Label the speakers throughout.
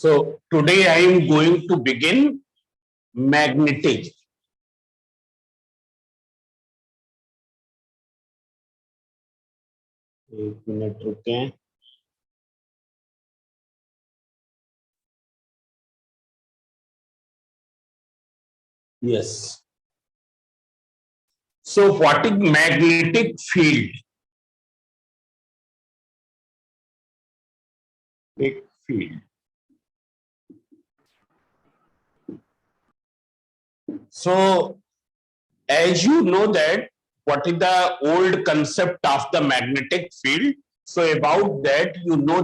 Speaker 1: So today I am going to begin magnetism. एक minute रुकें. Yes. So what is magnetic field? Magnetic field. So as you know that what is the old concept of the magnetic field? So about that you know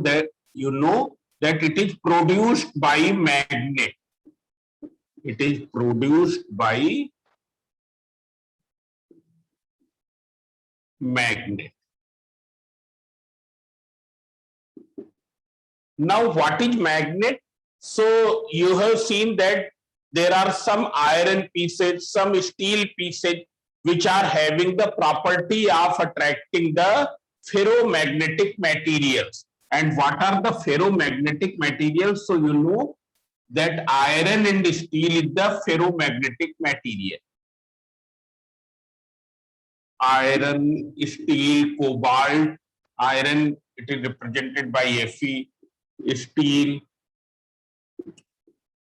Speaker 1: that it is produced by magnet. It is produced by magnet. Now what is magnet? So you have seen that there are some iron pieces, some steel pieces which are having the property of attracting the ferromagnetic materials. And what are the ferromagnetic materials? So you know that iron and steel is the ferromagnetic material. Iron, steel, cobalt. Iron, it is represented by Fe. Steel,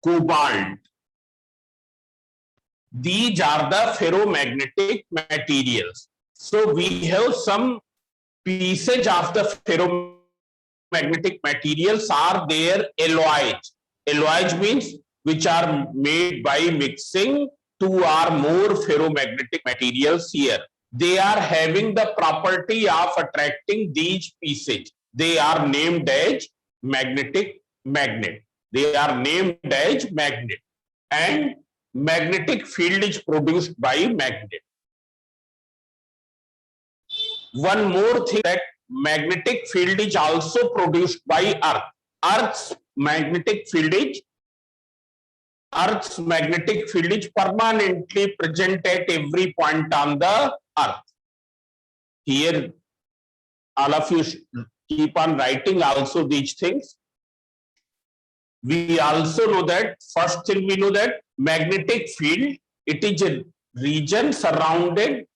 Speaker 1: cobalt. These are the ferromagnetic materials. So we have some pieces of the ferromagnetic materials are there alloys. Alloys means which are made by mixing two or more ferromagnetic materials here. They are having the property of attracting these pieces. They are named as magnetic magnet. They are named as magnet. And magnetic field is produced by magnet. One more thing, that magnetic field is also produced by Earth. Earth's magnetic field is permanently present at every point on the Earth. Here, all of you keep on writing also these things. We also know that, first thing we know that magnetic field, it is a region surrounded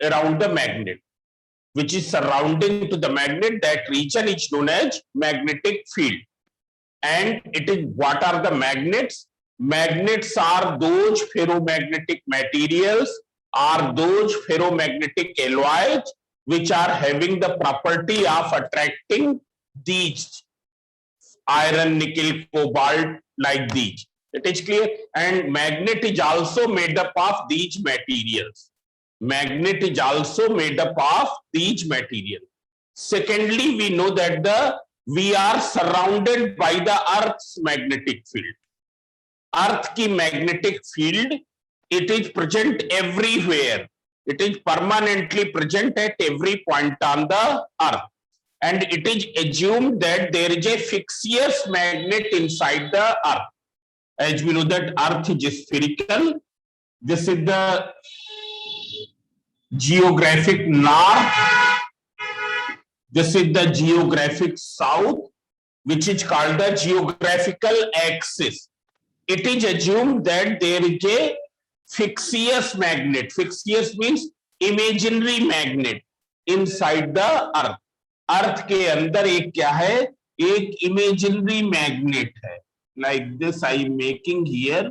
Speaker 1: around the magnet, which is surrounding to the magnet. That region is known as magnetic field. And it is, what are the magnets? Magnets are those ferromagnetic materials, are those ferromagnetic alloys which are having the property of attracting these iron, nickel, cobalt, like these. It is clear. And magnet is also made up of these materials. Magnet is also made up of these materials. Secondly, we know that we are surrounded by the Earth's magnetic field. Earth ki magnetic field, it is present everywhere. It is permanently present at every point on the Earth. And it is assumed that there is a fixous magnet inside the Earth. As we know that Earth is spherical. This is the geographic north. This is the geographic south, which is called the geographical axis. It is assumed that there is a fixous magnet. Fixous means imaginary magnet inside the Earth. अर्थ के अंदर एक क्या है, एक imaginary magnet है. Like this I am making here.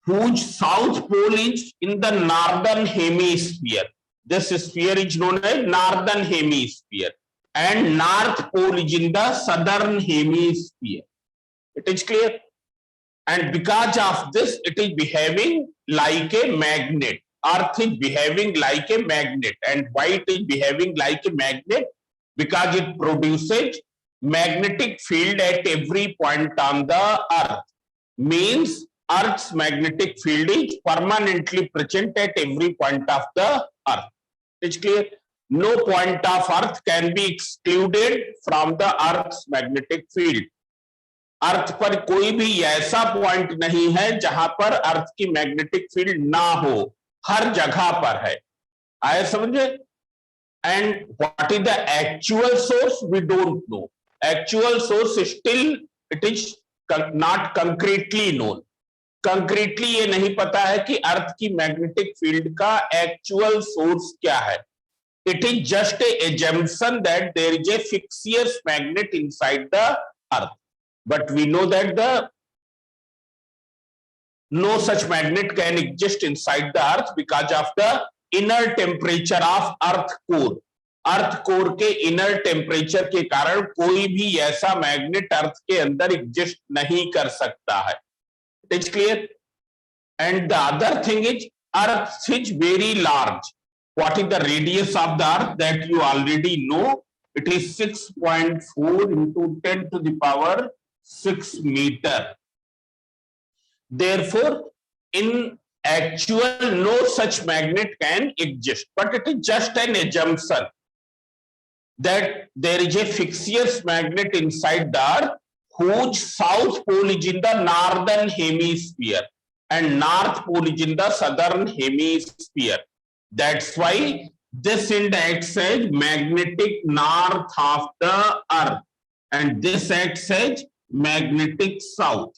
Speaker 1: Whose south pole is in the northern hemisphere. This sphere is known as northern hemisphere, and north pole is in the southern hemisphere. It is clear. And because of this, it is behaving like a magnet. Earth is behaving like a magnet. And why it is behaving like a magnet? Because it produces magnetic field at every point on the Earth. Means Earth's magnetic field is permanently present at every point of the Earth. It's clear. No point of Earth can be excluded from the Earth's magnetic field. अर्थ पर कोई भी ऐसा point नहीं है जहां पर अर्थ की magnetic field ना हो. हर जगह पर है. आए समझे? And what is the actual source? We don't know. Actual source is still, it is not concretely known. Concretely ये नहीं पता है कि अर्थ की मैग्नेटिक फील्ड का एक्चुअल सोर्स क्या है. It is just a assumption that there is a fixed magnet inside the earth, but we know that no such magnet can exist inside the earth because of the inner temperature of earth core. Earth core के inner temperature के कारण कोई भी ऐसा magnet अर्थ के अंदर exist नहीं कर सकता है. It's clear? And the other thing is, earth is very large. What is the radius of the earth? That you already know. It is 6.4 into 10 to the power 6 meter. Therefore, in actual, no such magnet can exist, but it is just an assumption that there is a fixed magnet inside the earth whose south pole is in the northern hemisphere and north pole is in the southern hemisphere. That's why this index says magnetic north of the earth and this acts says magnetic south.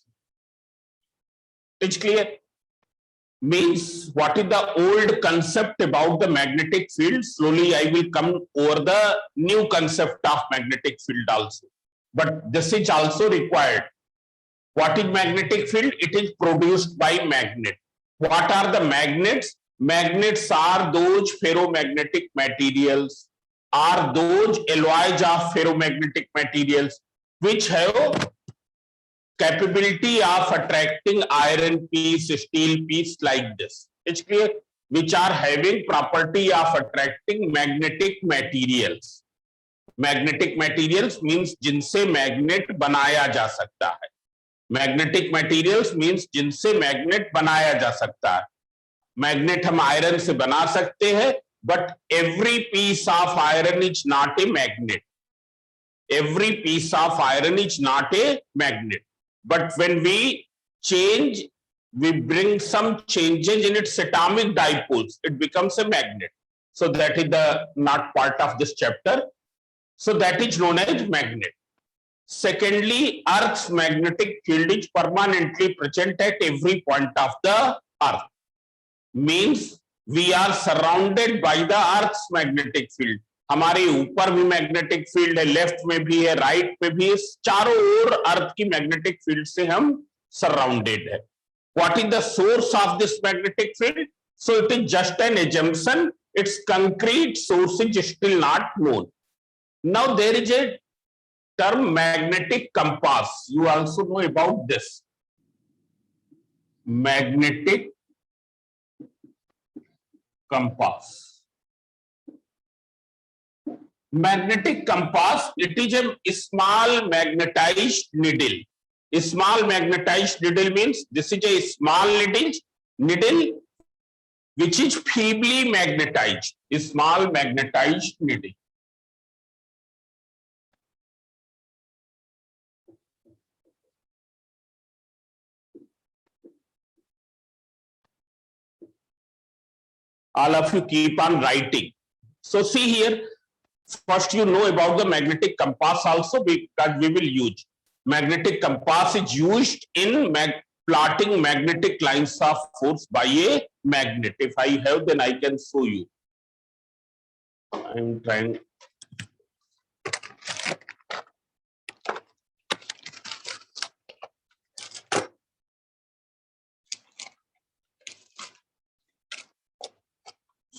Speaker 1: It's clear? Means what is the old concept about the magnetic field? Slowly I will come over the new concept of magnetic field also. But this is also required. What is magnetic field? It is produced by magnet. What are the magnets? Magnets are those ferromagnetic materials, are those alloys of ferromagnetic materials which have capability of attracting iron piece, steel piece like this. It's clear? Which are having property of attracting magnetic materials. Magnetic materials means जिनसे magnet बनाया जा सकता है. Magnetic materials means जिनसे magnet बनाया जा सकता है. Magnet हम iron से बना सकते हैं, but every piece of iron is not a magnet. Every piece of iron is not a magnet. But when we change, we bring some changes in its atomic dipoles, it becomes a magnet. So that is the not part of this chapter. So that is known as magnet. Secondly, Earth's magnetic field is permanently present at every point of the Earth. Means we are surrounded by the Earth's magnetic field. हमारे ऊपर भी magnetic field है, left में भी है, right में भी है, चारों ओर अर्थ की मैग्नेटिक फील्ड से हम सराउंडेड है. What is the source of this magnetic field? So it is just an assumption. Its concrete source is still not known. Now there is a term magnetic compass. You also know about this. Magnetic compass. Magnetic compass, it is a small magnetized needle. A small magnetized needle means this is a small needle which is feebly magnetized. A small magnetized needle. All of you keep on writing. So see here. First, you know about the magnetic compass also because we will use. Magnetic compass is used in plotting magnetic lines of force by a magnet. If I have, then I can show you. I am trying.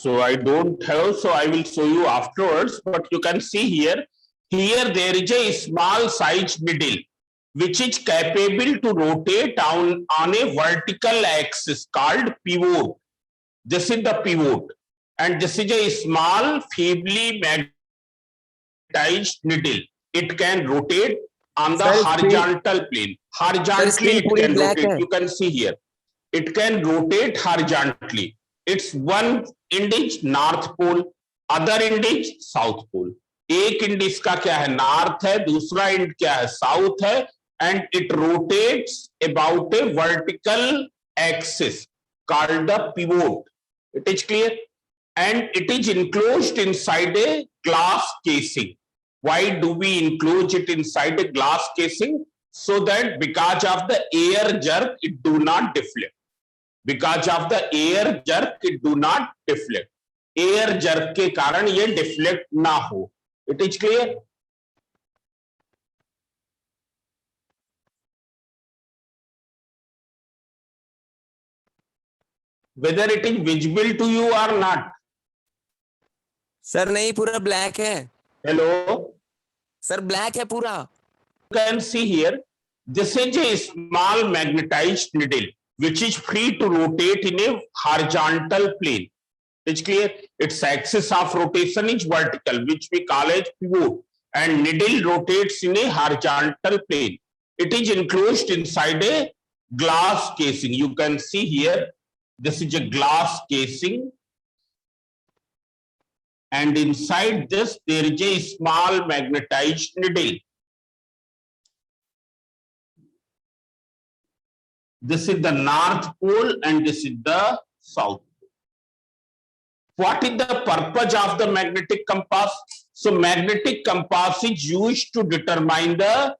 Speaker 1: So I don't have, so I will show you afterwards, but you can see here, there is a small size needle which is capable to rotate on a vertical axis called pivot. This is the pivot and this is a small feebly magnetized needle. It can rotate on the horizontal plane. Horizontally it can rotate. You can see here. It can rotate horizontally. It's one end is north pole, other end is south pole. एक end इसका क्या है, north है, दूसरा end क्या है, south है, and it rotates about a vertical axis called the pivot. It is clear? and it is enclosed inside a glass casing. Why do we enclose it inside a glass casing? So that because of the air jerk, it do not deflect. Because of the air jerk, it do not deflect. Air jerk के कारण ये deflect ना हो. It is clear? Whether it is visible to you or not.
Speaker 2: Sir नहीं, पूरा black है.
Speaker 1: Hello.
Speaker 2: Sir black है पूरा.
Speaker 1: You can see here. This is a small magnetized needle which is free to rotate in a horizontal plane. It's clear. Its axis of rotation is vertical, which we call as pivot, and needle rotates in a horizontal plane. It is enclosed inside a glass casing. You can see here. This is a glass casing, and inside this there is a small magnetized needle. This is the North Pole and this is the South Pole. What is the purpose of the magnetic compass? So magnetic compass is used to determine the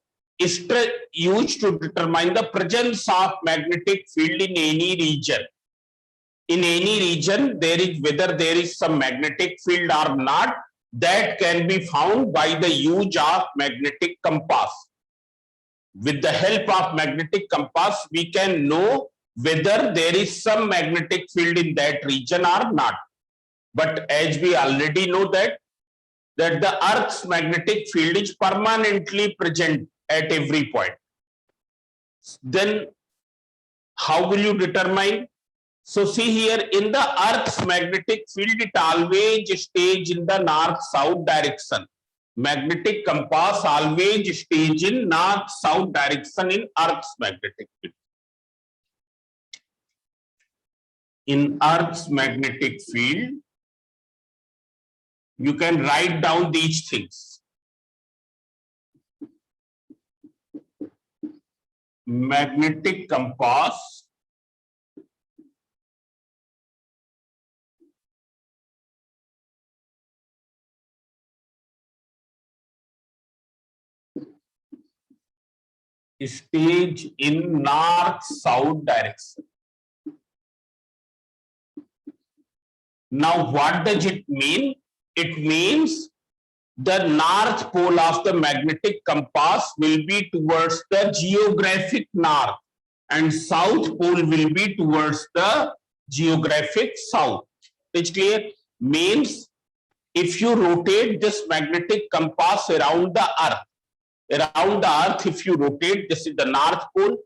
Speaker 1: presence of magnetic field in any region. In any region, whether there is some magnetic field or not, that can be found by the use of magnetic compass. With the help of magnetic compass, we can know whether there is some magnetic field in that region or not. But as we already know that the Earth's magnetic field is permanently present at every point. Then how will you determine? So see here, in the Earth's magnetic field, it always stays in the north-south direction. Magnetic compass always stays in north-south direction in Earth's magnetic field. In Earth's magnetic field, you can write down these things. Magnetic compass stays in north-south direction. Now, what does it mean? It means the north pole of the magnetic compass will be towards the geographic north and south pole will be towards the geographic south. It's clear? Means if you rotate this magnetic compass around the earth, if you rotate, this is the north pole,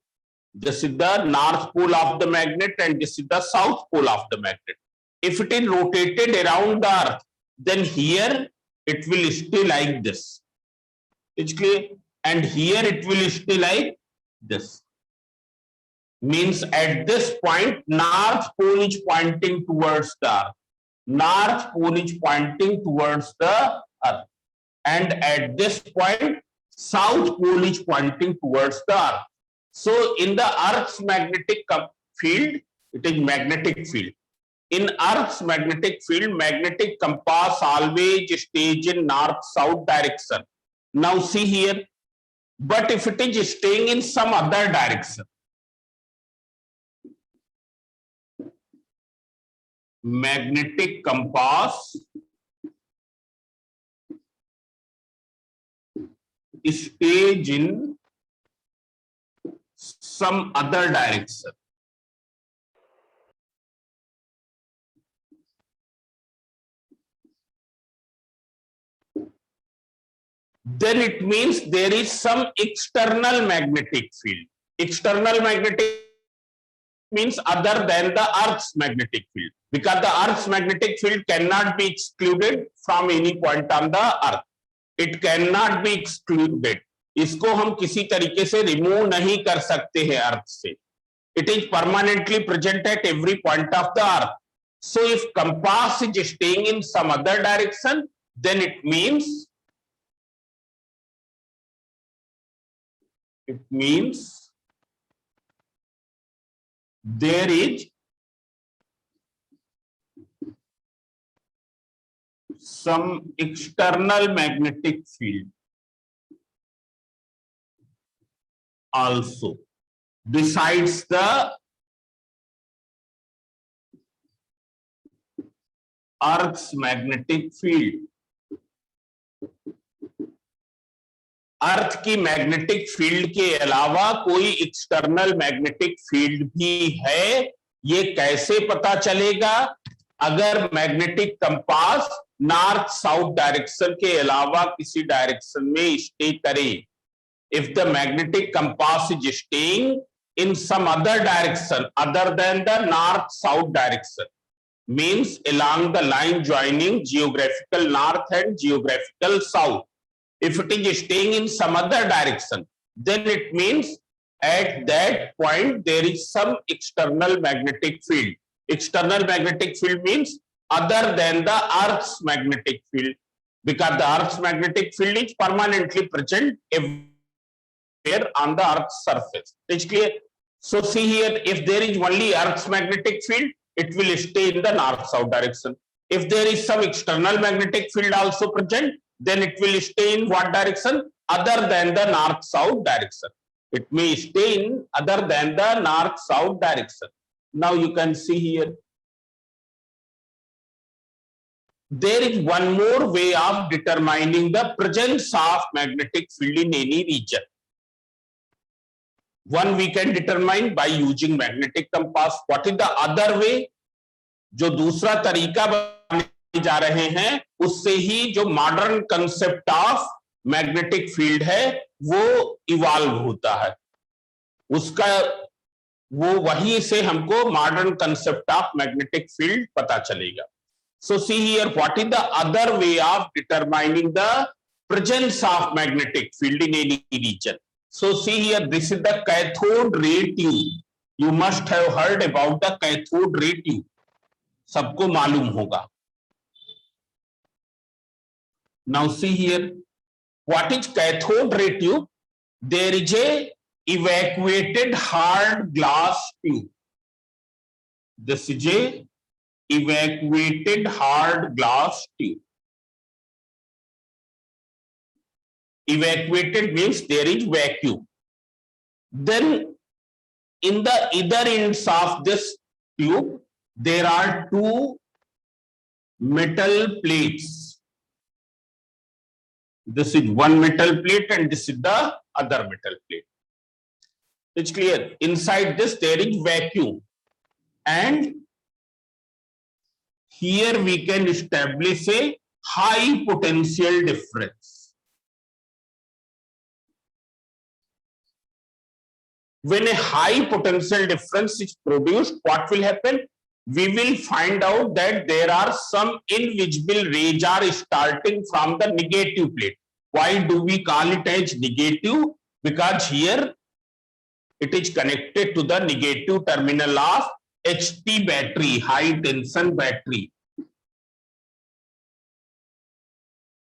Speaker 1: this is the north pole of the magnet, and this is the south pole of the magnet. If it is rotated around the earth, then here it will stay like this. It's clear? And here it will stay like this. Means at this point, north pole is pointing towards the earth. North pole is pointing towards the earth. And at this point, south pole is pointing towards the earth. So in the Earth's magnetic field, it is magnetic field. In Earth's magnetic field, magnetic compass always stays in north-south direction. Now see here, but if it is staying in some other direction, magnetic compass stays in some other direction. Then it means there is some external magnetic field. External magnetic means other than the Earth's magnetic field, because the Earth's magnetic field cannot be excluded from any point on the Earth. It cannot be excluded. इसको हम किसी तरीके से remove नहीं कर सकते हैं अर्थ से. It is permanently present at every point of the earth. So if compass is staying in some other direction, then it means there is some external magnetic field also besides the Earth's magnetic field. अर्थ की magnetic field के अलावा कोई external magnetic field भी है, ये कैसे पता चलेगा? अगर magnetic compass north south direction के अलावा किसी डायरेक्शन में स्टे करे, if the magnetic compass is staying in some other direction other than the north south direction, means along the line joining geographical north and geographical south, if it is staying in some other direction, then it means at that point there is some external magnetic field. External magnetic field means other than the Earth's magnetic field, because the Earth's magnetic field is permanently present everywhere on the Earth's surface. It's clear? So see here, if there is only Earth's magnetic field, it will stay in the north-south direction. If there is some external magnetic field also present, then it will stay in what direction? Other than the north-south direction. It may stay in other than the north-south direction. Now you can see here, there is one more way of determining the presence of magnetic field in any region. One we can determine by using magnetic compass. What is the other way? जो दूसरा तरीका बताने जा रहे हैं, उससे ही जो modern concept of magnetic field है वो इवॉल्व होता है, उसका वो वहीं से हमको modern concept of magnetic field पता चलेगा. So see here, what is the other way of determining the presence of magnetic field in any region? So see here, this is the cathode ray tube. You must have heard about the cathode ray tube. सबको मालूम होगा. Now see here, what is cathode ray tube? There is a evacuated hard glass tube. This is a evacuated hard glass tube. Evacuated means there is vacuum. Then in the either ends of this tube, there are two metal plates. This is one metal plate and this is the other metal plate. It's clear. Inside this there is vacuum, and here we can establish a high potential difference. When a high potential difference is produced, what will happen? We will find out that there are some invisible rays are starting from the negative plate. Why do we call it as negative? Because here it is connected to the negative terminal of HT battery, high tension battery.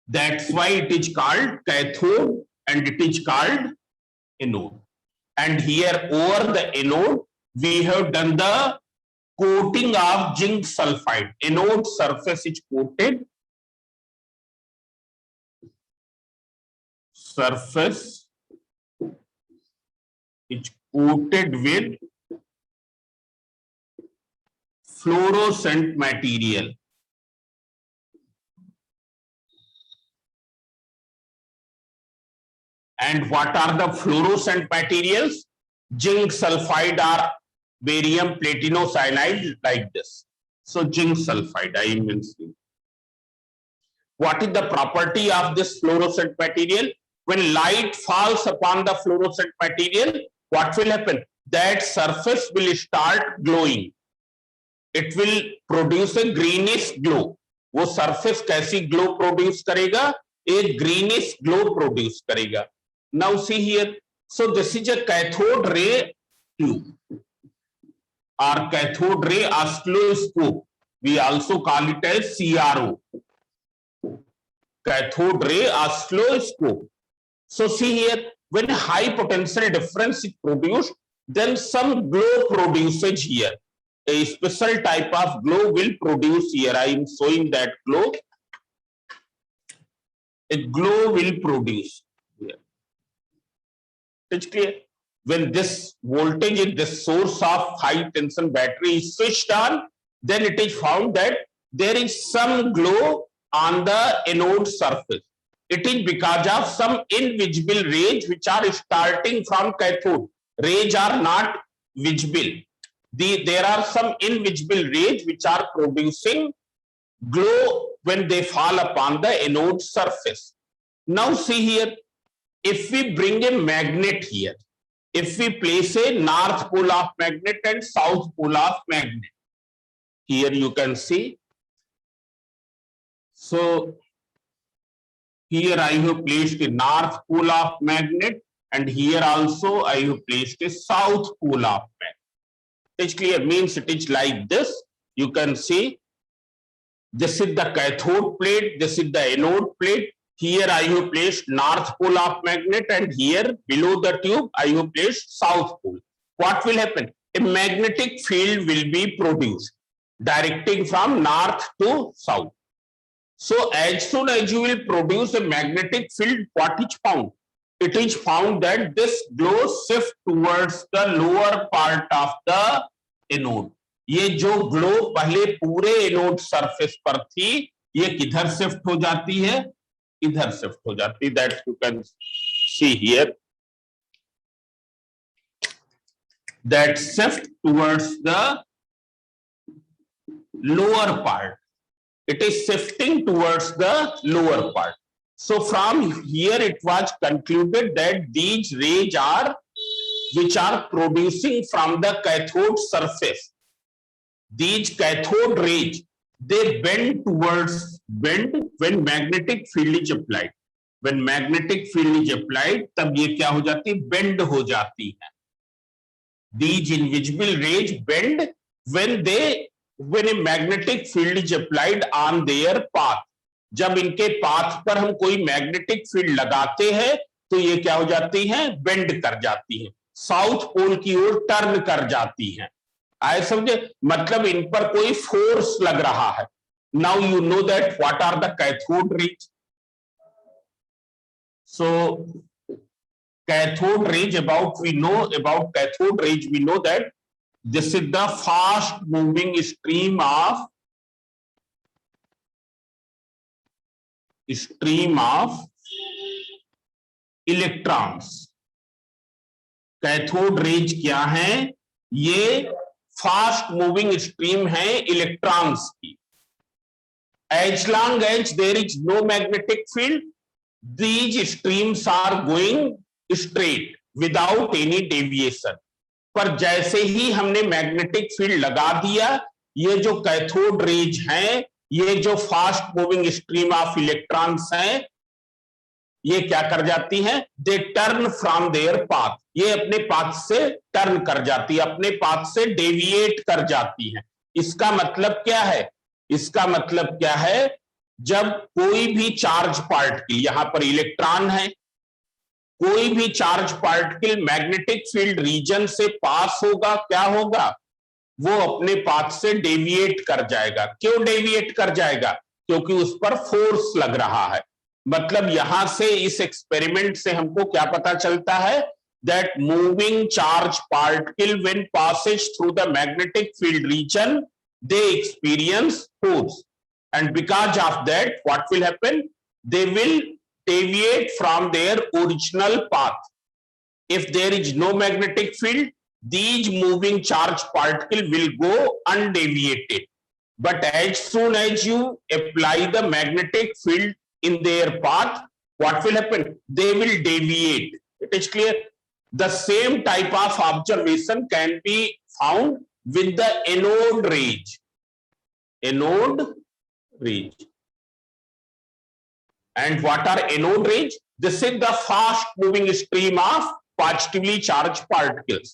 Speaker 1: That's why it is called cathode and it is called anode. And here over the anode, we have done the coating of zinc sulfide. Anode surface is coated. Surface is coated with fluorescent material. And what are the fluorescent materials? Zinc sulfide or barium platinocyanide, like this. So zinc sulfide I am mentioning. What is the property of this fluorescent material? When light falls upon the fluorescent material, what will happen? That surface will start glowing. It will produce a greenish glow. वो surface कैसी glow produce करेगा? एक greenish glow produce करेगा. Now see here. So this is a cathode ray tube or cathode ray oscilloscope. We also call it as CRO. Cathode ray oscilloscope. So see here, when high potential difference is produced, then some glow produces here. A special type of glow will produce here. I am showing that glow. a glow will produce. Here. It's clear. When this voltage in this source of high tension battery is switched on, then it is found that there is some glow on the anode surface. It is because of some invisible rays which are starting from cathode. Rays are not visible. There are some invisible rays which are producing glow when they fall upon the anode surface. Now see here, if we bring a magnet here, if we place a north pole of magnet and south pole of magnet, here you can see. So here I have placed a north pole of magnet, and here also I have placed a south pole of magnet. It's clear, means it is like this. You can see this is the cathode plate, this is the anode plate. Here I have placed north pole of magnet, and here below the tube I have placed south pole. What will happen? A magnetic field will be produced, directing from north to south. So as soon as you will produce a magnetic field, what is found? It is found that this glow shifts towards the lower part of the anode. ये जो glow पहले पूरे anode surface पर थी, ये किधर shift हो जाती है? इधर शिफ्ट हो जाती है. That you can see here. That shift towards the lower part. It is shifting towards the lower part. So from here it was concluded that these rays are which are producing from the cathode surface. These cathode rays, they bend when magnetic field is applied. When magnetic field is applied, तब ये क्या हो जाती है? Bend हो जाती है. These invisible rays bend when a magnetic field is applied on their path. जब इनके पाथ पर हम कोई मैग्नेटिक फील्ड लगाते हैं तो ये क्या हो जाती हैं? बेंड कर जाती हैं, साउथ पोल की ओर टर्न कर जाती हैं. आए समझे? मतलब इन पर कोई फोर्स लग रहा है. Now you know that what are the cathode rays. So cathode rays, we know about cathode rays, we know that this is the fast moving stream of electrons. Cathode rays क्या है? ये fast moving stream है electrons की. As long as there is no magnetic field, these streams are going straight without any deviation. पर जैसे ही हमने magnetic field लगा दिया, ये जो कैथोड रेज हैं, ये जो fast moving stream of electrons हैं, ये क्या कर जाती हैं? They turn from there path. ये अपने पाथ से टर्न कर जाती है, अपने पाथ से डेविएट कर जाती हैं. इसका मतलब क्या है? इसका मतलब क्या है? जब कोई भी चार्ज पार्टिकल, यहां पर इलेक्ट्रॉन है, कोई भी charge particle magnetic field region से पास होगा, क्या होगा? वो अपने पाथ से डेविएट कर जाएगा. क्यों डेविएट कर जाएगा? क्योंकि उस पर फोर्स लग रहा है. मतलब यहां से इस एक्सपेरिमेंट से हमको क्या पता चलता है? That moving charge particle when Passage through the magnetic field region, they experience force, and because of that what will happen? They will deviate from their original path. If there is no magnetic field, these moving charge particle will go undeviated. But as soon as you apply the magnetic field in their path, what will happen? They will deviate. It is clear. The same type of observation can be found with the anode rays. Anode rays. And what are anode rays? This is the fast moving stream of positively charged particles.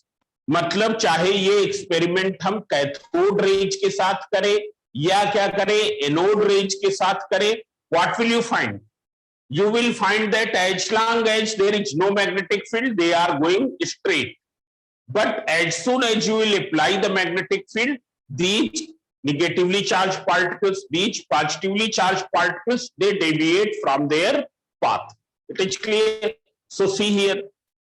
Speaker 1: मतलब चाहे ये experiment हम cathode rays के साथ करें या क्या करें, एनोड रेज के साथ करें, what will you find? You will find that as long as there is no magnetic field, they are going straight. But as soon as you will apply the magnetic field, these negatively charged particles, these positively charged particles, they deviate from their path. It is clear. So see here,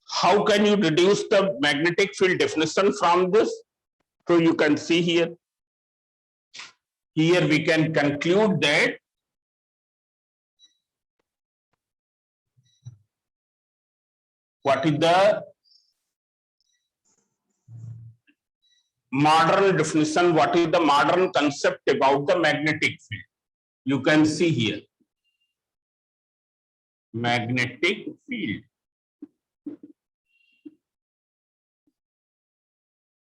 Speaker 1: how can you reduce the magnetic field definition from this? So you can see here. Here we can conclude that what is the modern definition, what is the modern concept about the magnetic field? You can see here. Magnetic field.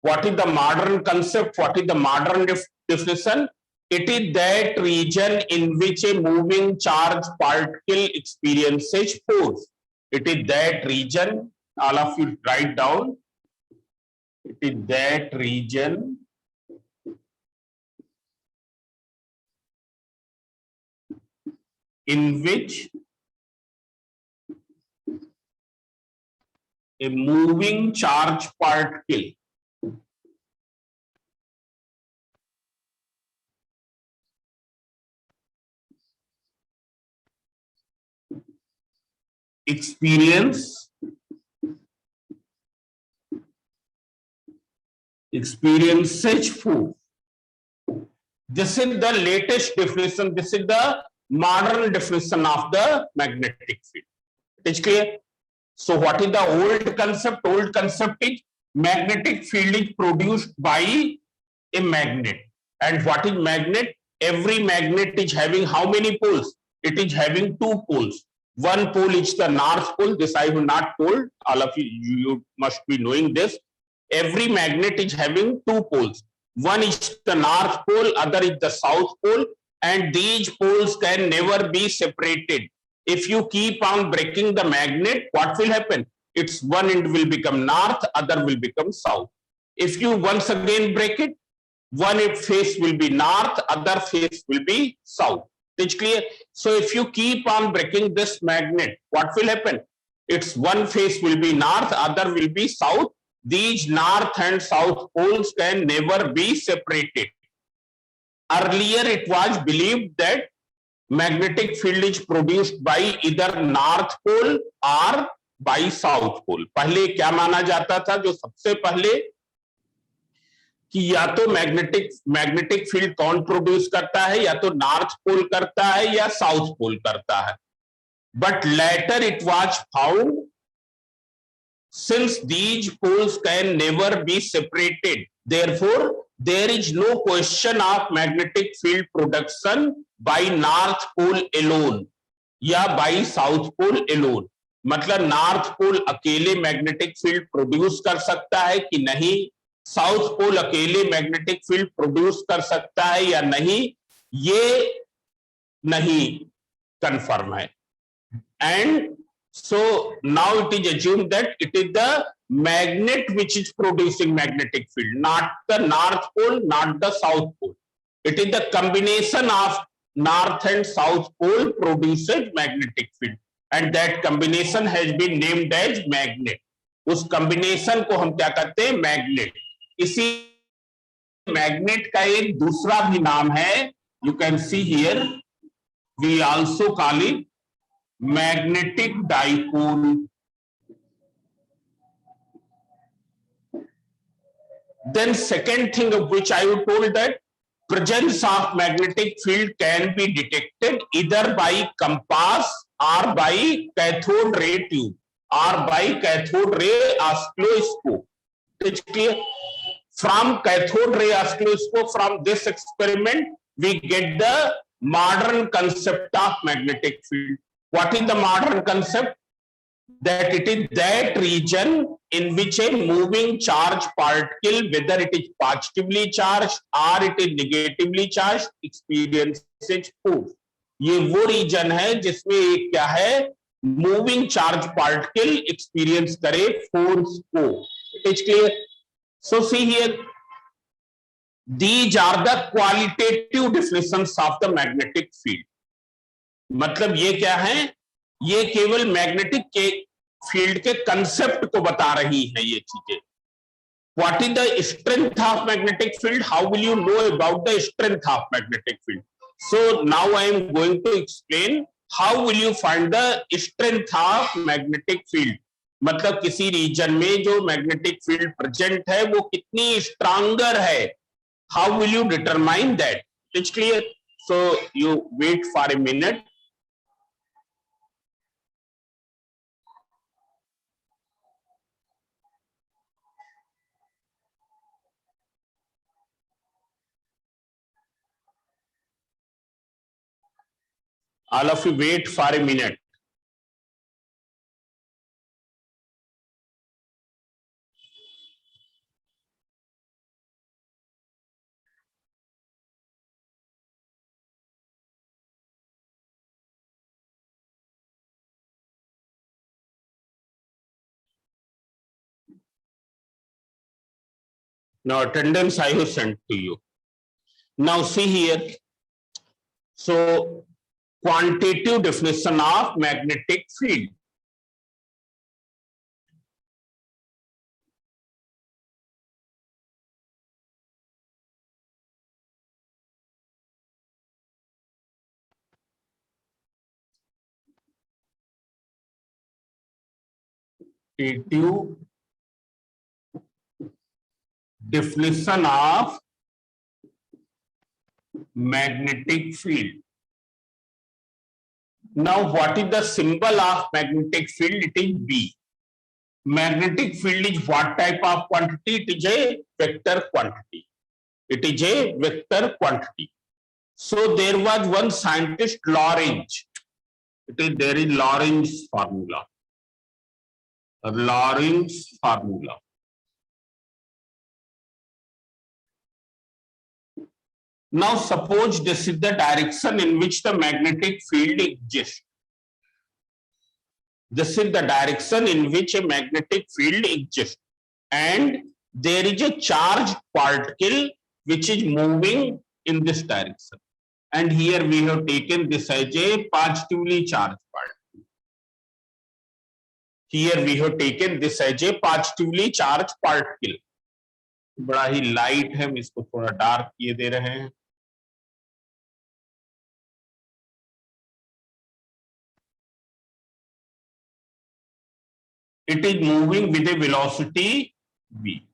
Speaker 1: What is the modern concept? What is the modern definition? It is that region in which a moving charge particle experiences force. It is that region, all of you write down. It is that region in which a moving charge particle experiences force. This is the latest definition. This is the modern definition of the magnetic field. It is clear. So what is the old concept? Old concept is magnetic field is produced by a magnet. And what is magnet? Every magnet is having how many poles? It is having two poles. One pole is the north pole. This I will not told. All of you must be knowing this. Every magnet is having two poles. One is the north pole, other is the south pole, and these poles can never be separated. If you keep on breaking the magnet, what will happen? Its one end will become north, other will become south. If you once again break it, one face will be north, other face will be south. It's clear. So if you keep on breaking this magnet, what will happen? Its one face will be north, other will be south. These north and south poles can never be separated. Earlier, it was believed that magnetic field is produced by either north pole or by south pole. पहले क्या माना जाता था? जो सबसे पहले कि या तो मैग्नेटिक फील्ड कौन प्रोड्यूस करता है, या तो नॉर्थ पोल करता है या साउथ पोल करता है. But later it was found since these poles can never be separated, therefore there is no question of magnetic field production by north pole alone या by south pole alone. मतलब north pole अकेले magnetic field produce कर सकता है कि नहीं, south pole अकेले magnetic field produce कर सकता है या नहीं, ये नहीं कंफर्म है. And so now it is assumed that it is the magnet which is producing magnetic field, not the north pole, not the south pole. It is the combination of north and south pole produces magnetic field, and that combination has been named as magnet. उस combination को हम क्या कहते हैं? Magnet. इसी magnet का एक दूसरा भी नाम है. You can see here, we also call it magnetic dipole. Then second thing of which I would told that presence of magnetic field can be detected either by compass or by cathode ray tube or by cathode ray oscilloscope. It's clear. From cathode ray oscilloscope, from this experiment, we get the modern concept of magnetic field. What is the modern concept? That it is that region in which a moving charge particle, whether it is positively charged or it is negatively charged, experiences force. ये वो reason है जिसमें एक क्या है? Moving charge particle experience करे force को. It is clear. So see here, these are the qualitative definitions of the magnetic field. मतलब ये क्या है? ये केवल मैग्नेटिक के फील्ड के कंसेप्ट को बता रही है ये चीजें. What is the strength of magnetic field? How will you know about the strength of magnetic field? So now I am going to explain how will you find the strength of magnetic field? मतलब किसी reason में जो magnetic field present है वो कितनी stronger है, how will you determine that? It's clear. So you wait for a minute. All of you wait for a minute. Now attendance I have sent to you. Now see here. So quantitative definition of magnetic field. Quantitative definition of magnetic field. Now what is the symbol of magnetic field? It is B. Magnetic field is what type of quantity? It is a vector quantity. It is a vector quantity. So there was one scientist, Lorentz. There is Lorentz formula. Lorentz formula. Now suppose this is the direction in which the magnetic field exists. This is the direction in which a magnetic field exists. And there is a charged particle which is moving in this direction. And here we have taken this as a positively charged particle. Here we have taken this as a positively charged particle. बड़ा ही light है, हम इसको थोड़ा dark किए दे रहे हैं. It is moving with a velocity v.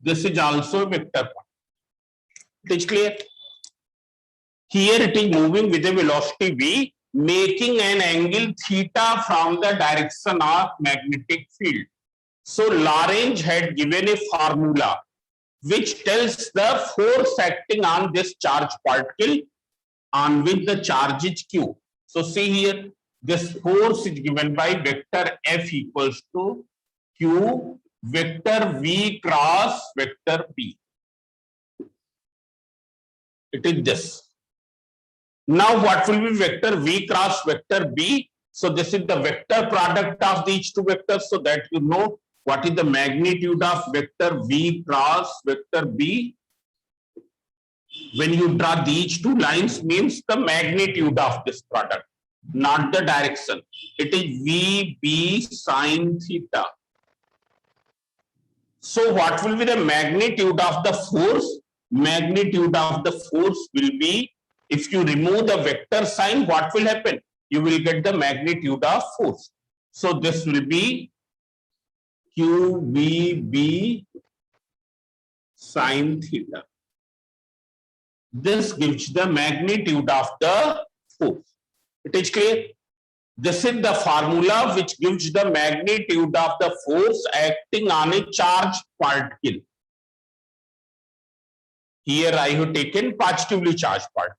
Speaker 1: This is also a vector quantity. It is clear. Here it is moving with a velocity v, making an angle theta from the direction of magnetic field. So Lorentz had given a formula which tells the force acting on this charged particle on which the charge is q. So see here, this force is given by vector F equals to q vector v cross vector p. It is this. Now what will be vector v cross vector b? So this is the vector product of these two vectors, so that you know what is the magnitude of vector v cross vector b. When you draw these two lines, means the magnitude of this product, not the direction. It is VB sin theta. So what will be the magnitude of the force? Magnitude of the force will be, if you remove the vector sign, what will happen? You will get the magnitude of force. So this will be QVB sin theta. This gives the magnitude of the force. It is clear. This is the formula which gives the magnitude of the force acting on a charged particle. Here I have taken positively charged particle.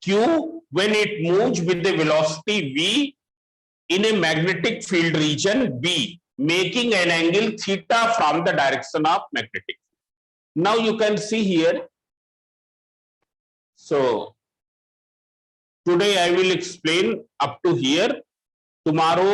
Speaker 1: Q, when it moves with the velocity v in a magnetic field region B, making an angle theta from the direction of magnetic field. Now you can see here. So today I will explain up to here. Tomorrow